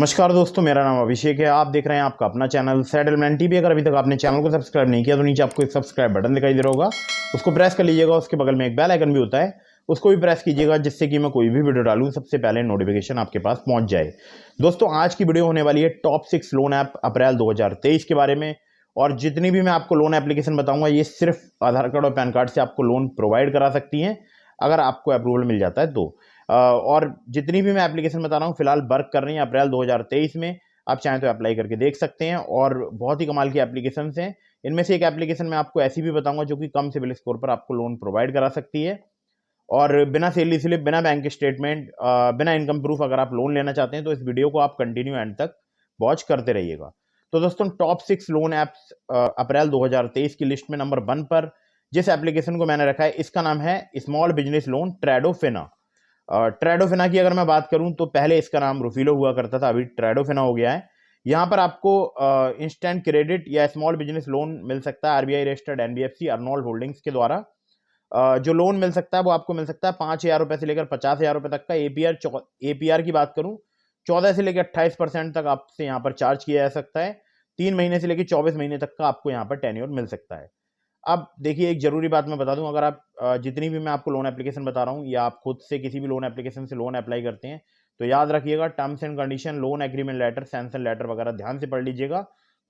नमस्कार दोस्तों, मेरा नाम अभिषेक है। आप देख रहे हैं आपका अपना चैनल सेटलमेंट टीवी। अगर अभी तक आपने चैनल को सब्सक्राइब नहीं किया तो नीचे आपको एक सब्सक्राइब बटन दिखाई दे रहा होगा, उसको प्रेस कर लीजिएगा। उसके बगल में एक बेल आइकन भी होता है, उसको भी प्रेस कीजिएगा, जिससे कि मैं कोई भी वीडियो डालूं सबसे पहले नोटिफिकेशन आपके पास पहुंच जाए। दोस्तों, आज की वीडियो होने वाली है टॉप 6 लोन ऐप अप्रैल 2023 के बारे में। और जितनी भी मैं आपको लोन एप्लीकेशन बताऊंगा, ये सिर्फ आधार कार्ड और पैन कार्ड से आपको लोन प्रोवाइड करा सकती हैं, अगर आपको अप्रूवल मिल जाता है तो। और जितनी भी मैं एप्लीकेशन बता रहा हूँ फिलहाल वर्क कर रही है अप्रैल 2023 में। आप चाहें तो अप्लाई करके देख सकते हैं, और बहुत ही कमाल की एप्लीकेशंस हैं। इनमें से एक एप्लीकेशन मैं आपको ऐसी भी बताऊंगा जो कि कम सिबिल स्कोर पर आपको लोन प्रोवाइड करा सकती है, और बिना सैलरी स्लिप, बिना बैंक स्टेटमेंट, बिना इनकम प्रूफ अगर आप लोन लेना चाहते हैं तो इस वीडियो को आप कंटिन्यू एंड तक वॉच करते रहिएगा। तो दोस्तों, टॉप 6 लोन ऐप्स अप्रैल 2023 की लिस्ट में नंबर 1 पर जिस एप्लीकेशन को मैंने रखा है, इसका नाम है स्मॉल बिजनेस लोन ट्रेडोफिना। ट्रेडोफिना की अगर मैं बात करूं तो पहले इसका नाम रुफिलो हुआ करता था, अभी ट्रेडोफिना हो गया है। यहाँ पर आपको इंस्टेंट क्रेडिट या स्मॉल बिजनेस लोन मिल सकता है RBI registered NBFC Arnold holdings के द्वारा। जो लोन मिल सकता है वो आपको मिल सकता है 5,000 रुपए से लेकर 50,000 रुपए तक का। एपीआर की बात करूं, 14 से लेकर 28% तक आपसे यहाँ पर चार्ज किया जा सकता है। 3 महीने से लेकर 24 महीने तक का आपको यहाँ पर टेन्योर मिल सकता है। अब देखिए, एक जरूरी बात मैं बता दूं, अगर आप जितनी भी मैं आपको लोन एप्लीकेशन बता रहा हूं या आप खुद से किसी भी लोन एप्लीकेशन से लोन अप्लाई करते हैं, तो याद रखिएगा terms and condition, loan agreement letter, sanction letter वगैरह ध्यान से पढ़ लीजिएगा,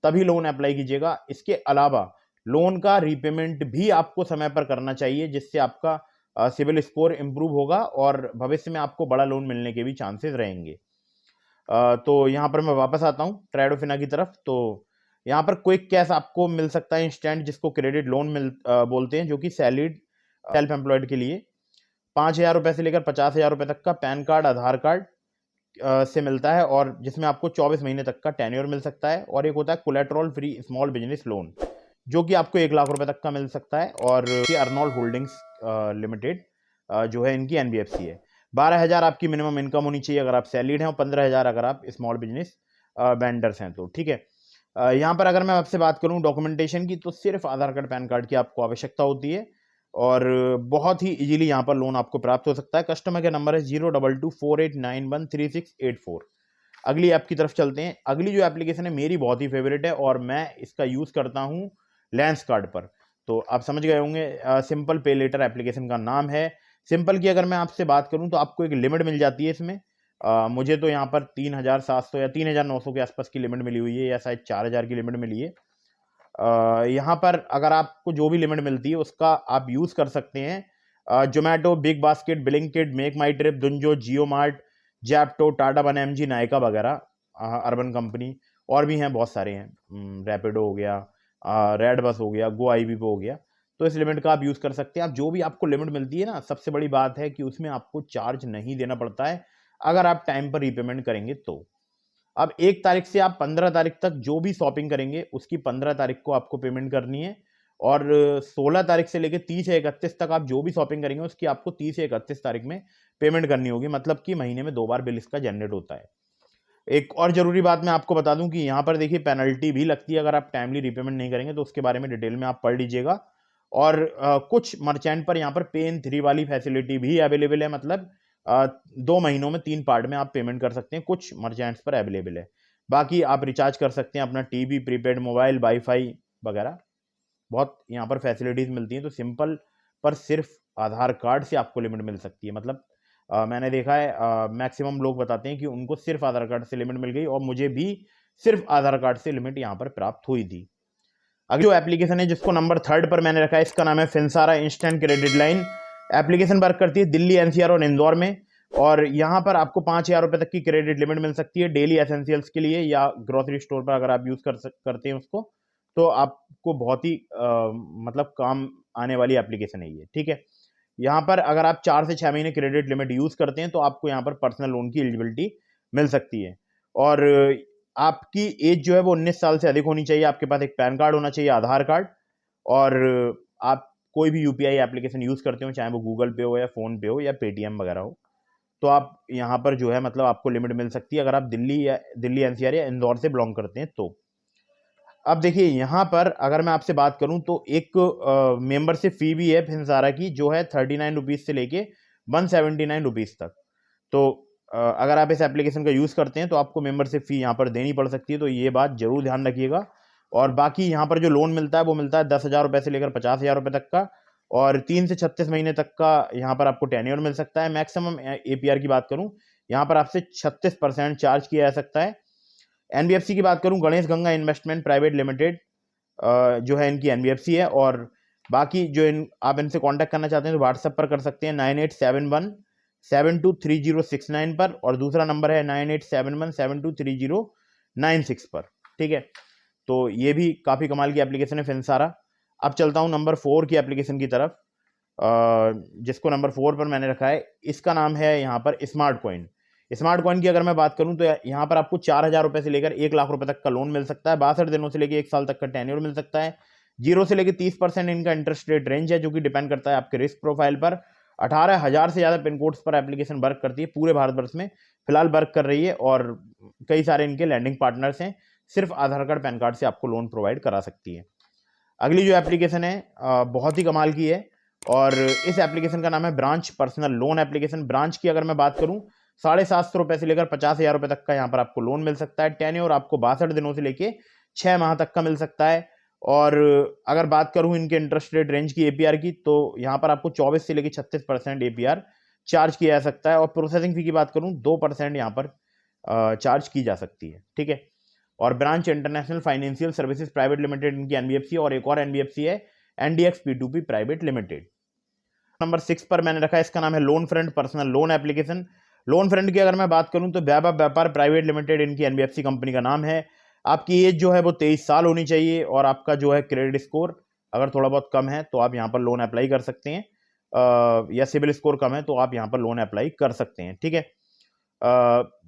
तभी लोन अप्लाई कीजिएगा। इसके अलावा लोन का रीपेमेंट भी आपको समय पर करना चाहिए, जिससे आपका सिविल स्कोर इंप्रूव होगा और भविष्य में आपको बड़ा लोन मिलने के भी चांसेस रहेंगे। तो यहाँ पर मैं वापस आता हूँ ट्रेडोफिना की तरफ। तो यहाँ पर क्विक कैश आपको मिल सकता है इंस्टेंट, जिसको क्रेडिट लोन बोलते हैं, जो कि सैलरीड सेल्फ एम्प्लॉयड के लिए 5,000 रुपए से लेकर 50,000 रुपए तक का पैन कार्ड, आधार कार्ड से मिलता है, और जिसमें आपको 24 महीने तक का टेन्योर मिल सकता है। और एक होता है collateral free small business loan, जो कि आपको 1 लाख रुपए तक का मिल सकता है, और ये अर्नोल्ड होल्डिंग्स लिमिटेड जो है, इनकी एनबीएफसी है। 12,000 आपकी मिनिमम इनकम होनी चाहिए अगर आप सैलरीड हैं, और 15,000 अगर आप स्मॉल बिजनेस वेंडर्स हैं तो। ठीक है, यहाँ पर अगर मैं आपसे बात करूँ डॉक्यूमेंटेशन की, तो सिर्फ आधार कार्ड, पैन कार्ड की आपको आवश्यकता होती है, और बहुत ही इजीली यहाँ पर लोन आपको प्राप्त हो सकता है। कस्टमर का नंबर है 02248913684। अगली ऐप की तरफ चलते हैं। अगली जो एप्लीकेशन है मेरी बहुत ही फेवरेट है, और मैं इसका यूज़ करता हूँ लेंस कार्ड पर। तो आप समझ गए होंगे, सिंपल पे लेटर एप्लीकेशन का नाम है। सिंपल की अगर मैं आपसे बात करूँ तो आपको एक लिमिट मिल जाती है इसमें। मुझे तो यहाँ पर 3,700 या 3,900 के आसपास की लिमिट मिली हुई है, या शायद 4,000 की लिमिट मिली है। यहाँ पर अगर आपको जो भी लिमिट मिलती है उसका आप यूज़ कर सकते हैं। Zomato, BigBasket, Blinkit, MakeMyTrip, Dunzo, JioMart, Zepto, Tata one MG, Nykaa वगैरह, अर्बन कंपनी, और भी हैं, बहुत सारे हैं। रैपिडो हो गया, रेड बस हो गया, गो आईबी पे हो गया। तो इस लिमिट का आप यूज़ कर सकते हैं। आप जो भी आपको लिमिट मिलती है ना, सबसे बड़ी बात है कि उसमें आपको चार्ज नहीं देना पड़ता है, अगर आप टाइम पर रीपेमेंट करेंगे तो। अब 1 तारीख से आप 15 तारीख तक जो भी शॉपिंग करेंगे उसकी 15 तारीख को आपको पेमेंट करनी है, और 16 तारीख से लेकर 30 या 31 तक आप जो भी शॉपिंग करेंगे उसकी आपको 30 या 31 तारीख में पेमेंट करनी होगी। मतलब कि महीने में 2 बार बिल इसका जनरेट होता है। एक और जरूरी बात मैं आपको बता दूं कि यहाँ पर देखिए पेनल्टी भी लगती है अगर आप टाइमली रीपेमेंट नहीं करेंगे, तो उसके बारे में डिटेल में आप पढ़ लीजिएगा। और कुछ मर्चेंट पर यहाँ पर पे इन 3 वाली फैसिलिटी भी अवेलेबल है, मतलब 2 महीनों में 3 पार्ट में आप पेमेंट कर सकते हैं, कुछ मर्चेंट्स पर अवेलेबल है। बाकी आप रिचार्ज कर सकते हैं अपना टीवी, प्रीपेड मोबाइल, वाईफाई वगैरह, बहुत यहाँ पर फैसिलिटीज मिलती हैं। तो सिंपल पर सिर्फ आधार कार्ड से आपको लिमिट मिल सकती है। मतलब मैंने देखा है मैक्सिमम लोग बताते हैं कि उनको सिर्फ आधार कार्ड से लिमिट मिल गई, और मुझे भी सिर्फ आधार कार्ड से लिमिट यहाँ पर प्राप्त हुई थी। अगली जो एप्लीकेशन है जिसको नंबर 3 पर मैंने रखा है, इसका नाम है Finsara instant credit line. Application work करती है दिल्ली, एनसीआर और इंदौर में, और यहाँ पर आपको 5,000 रुपए तक की क्रेडिट लिमिट मिल सकती है डेली एसेंशियल्स के लिए, या ग्रोसरी स्टोर पर अगर आप यूज़ करते हैं उसको, तो आपको बहुत ही मतलब काम आने वाली एप्लीकेशन है ये। ठीक है, यहाँ पर अगर आप 4 से 6 महीने क्रेडिट लिमिट यूज़ करते हैं तो आपको यहाँ पर पर्सनल लोन की एलिजिबिलिटी मिल सकती है। और आपकी एज जो है वो 19 साल से अधिक होनी चाहिए, आपके पास एक पैन कार्ड होना चाहिए, आधार कार्ड, और आप कोई भी यूपीआई एप्लीकेशन यूज़ करते हो, चाहे वो गूगल पे हो या फ़ोन पे हो या पेटीएम वगैरह हो, तो आप यहाँ पर जो है मतलब आपको लिमिट मिल सकती है अगर आप दिल्ली एनसीआर या इंदौर से बिलोंग करते हैं तो। अब देखिए, यहाँ पर अगर मैं आपसे बात करूँ तो एक मेंबरशिप फ़ी भी है फिनसारा की, जो है 39 रुपीज़ से लेके 179 रुपीज़ तक। तो अगर आप इस एप्लीकेशन का यूज़ करते हैं तो आपको मेंबरशिप फ़ी यहाँ पर देनी पड़ सकती है, तो ये बात ज़रूर ध्यान रखिएगा। और बाकी यहाँ पर जो लोन मिलता है वो मिलता है 10,000 रुपये से लेकर 50,000 रुपये तक का, और 3 से 36 महीने तक का यहाँ पर आपको टेन्योर मिल सकता है। मैक्सिमम APR की बात करूँ, यहाँ पर आपसे 36% चार्ज किया जा सकता है। NBFC की बात करूँ, Ganesh Ganga investment private limited जो है इनकी NBFC है। और बाकी जो आप इनसे कांटेक्ट करना चाहते हैं तो व्हाट्सएप पर कर सकते हैं 9871723069 पर, और दूसरा नंबर है 9871723096 पर। ठीक है, तो ये भी काफ़ी कमाल की एप्लीकेशन है फिनसारा। अब चलता हूँ नंबर 4 की एप्लीकेशन की तरफ, जिसको नंबर 4 पर मैंने रखा है। इसका नाम है यहाँ पर स्मार्ट कॉइन। स्मार्ट कॉइन की अगर मैं बात करूं तो यहाँ पर आपको 4,000 रुपये से लेकर 1 लाख रुपए तक का लोन मिल सकता है। 62 दिनों से लेकर 1 साल तक का टेन्योर मिल सकता है। 0 से लेकर 30% इनका इंटरेस्ट रेट रेंज है, जो कि डिपेंड करता है आपके रिस्क प्रोफाइल पर। 18,000 से ज़्यादा पिन कोड्स पर एप्लीकेशन वर्क करती है, पूरे भारतवर्ष में फिलहाल वर्क कर रही है, और कई सारे इनके लैंडिंग पार्टनर्स हैं। सिर्फ आधार कार्ड पैन कार्ड से आपको लोन प्रोवाइड करा सकती है। अगली जो एप्लीकेशन है बहुत ही कमाल की है, और इस एप्लीकेशन का नाम है branch personal loan application. Branch की अगर मैं बात करूं, 750 रुपये से लेकर 50,000 रुपये तक का यहाँ पर आपको लोन मिल सकता है। टेन्योर आपको 62 दिनों से लेकर 6 माह तक का मिल सकता है। और अगर बात करूं इनके इंटरेस्ट रेट रेंज की APR की, तो यहाँ पर आपको 24 से लेकर 36% APR चार्ज किया जा सकता है। और प्रोसेसिंग फी की बात करूं 2% यहाँ पर चार्ज की जा सकती है। ठीक है, और branch international financial services private limited इनकी NBFC, और एक और NBFC है NDX P2P private limited. Number 6 पर मैंने रखा है, इसका नाम है loan front personal loan application. Loan front की अगर मैं बात करूं तो वैभव व्यापार प्राइवेट लिमिटेड इनकी NBFC कंपनी का नाम है। आपकी एज जो है वो 23 साल होनी चाहिए, और आपका जो है क्रेडिट स्कोर अगर थोड़ा बहुत कम है तो आप यहाँ पर लोन अप्लाई कर सकते हैं, या सिबिल स्कोर कम है तो आप यहाँ पर लोन अप्लाई कर सकते हैं। ठीक है,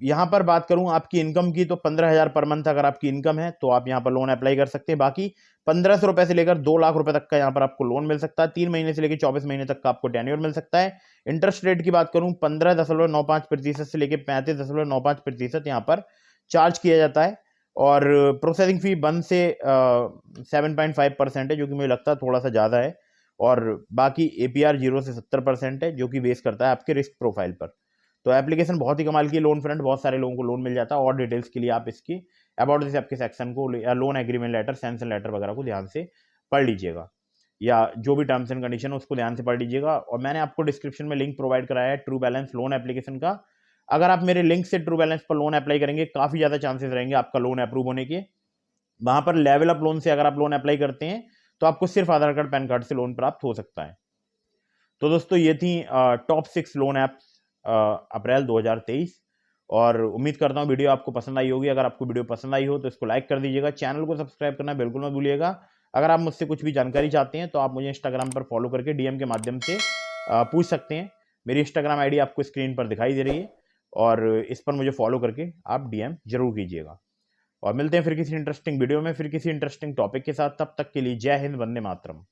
यहाँ पर बात करूं आपकी इनकम की, तो 15,000 पर मंथ अगर आपकी इनकम है तो आप यहाँ पर लोन अप्लाई कर सकते हैं। बाकी 1,500 रुपये से लेकर 2 लाख रुपए तक का यहाँ पर आपको लोन मिल सकता है। 3 महीने से लेकर 24 महीने तक का आपको टेन्योर मिल सकता है। इंटरेस्ट रेट की बात करूं 15.95% से लेकर 35.95% यहाँ पर चार्ज किया जाता है। और प्रोसेसिंग फी 1 से 7.5% है, जो कि मुझे लगता है थोड़ा सा ज़्यादा है। और बाकी APR 0 से 70% है, जो कि बेस करता है आपके रिस्क प्रोफाइल पर। तो एप्लीकेशन बहुत ही कमाल की लोन फ्रंट, बहुत सारे लोगों को लोन मिल जाता है। और डिटेल्स के लिए आप इसकी अबाउट दिस आपके सेक्शन को, या loan agreement letter, sanction letter वगैरह को ध्यान से पढ़ लीजिएगा, या जो भी टर्म्स एंड कंडीशन है उसको ध्यान से पढ़ लीजिएगा। और मैंने आपको डिस्क्रिप्शन में लिंक प्रोवाइड कराया है ट्रू बैलेंस लोन एप्लीकेशन का। अगर आप मेरे लिंक से ट्रू बैलेंस पर लोन अप्लाई करेंगे, काफ़ी ज़्यादा चांसेस रहेंगे आपका लोन अप्रूव होने के। वहाँ पर लेवल अप लोन से अगर आप लोन अप्लाई करते हैं तो आपको सिर्फ आधार कार्ड पैन कार्ड से लोन प्राप्त हो सकता है। तो दोस्तों ये थी टॉप 6 लोन ऐप्स अप्रैल 2023, और उम्मीद करता हूँ वीडियो आपको पसंद आई होगी। अगर आपको वीडियो पसंद आई हो तो इसको लाइक कर दीजिएगा, चैनल को सब्सक्राइब करना बिल्कुल मत भूलिएगा। अगर आप मुझसे कुछ भी जानकारी चाहते हैं तो आप मुझे इंस्टाग्राम पर फॉलो करके DM के माध्यम से पूछ सकते हैं। मेरी इंस्टाग्राम ID आपको स्क्रीन पर दिखाई दे रही है, और इस पर मुझे फॉलो करके आप DM जरूर कीजिएगा। और मिलते हैं फिर किसी इंटरेस्टिंग वीडियो में, फिर किसी इंटरेस्टिंग टॉपिक के साथ। तब तक के लिए जय हिंद, वंदे मातरम।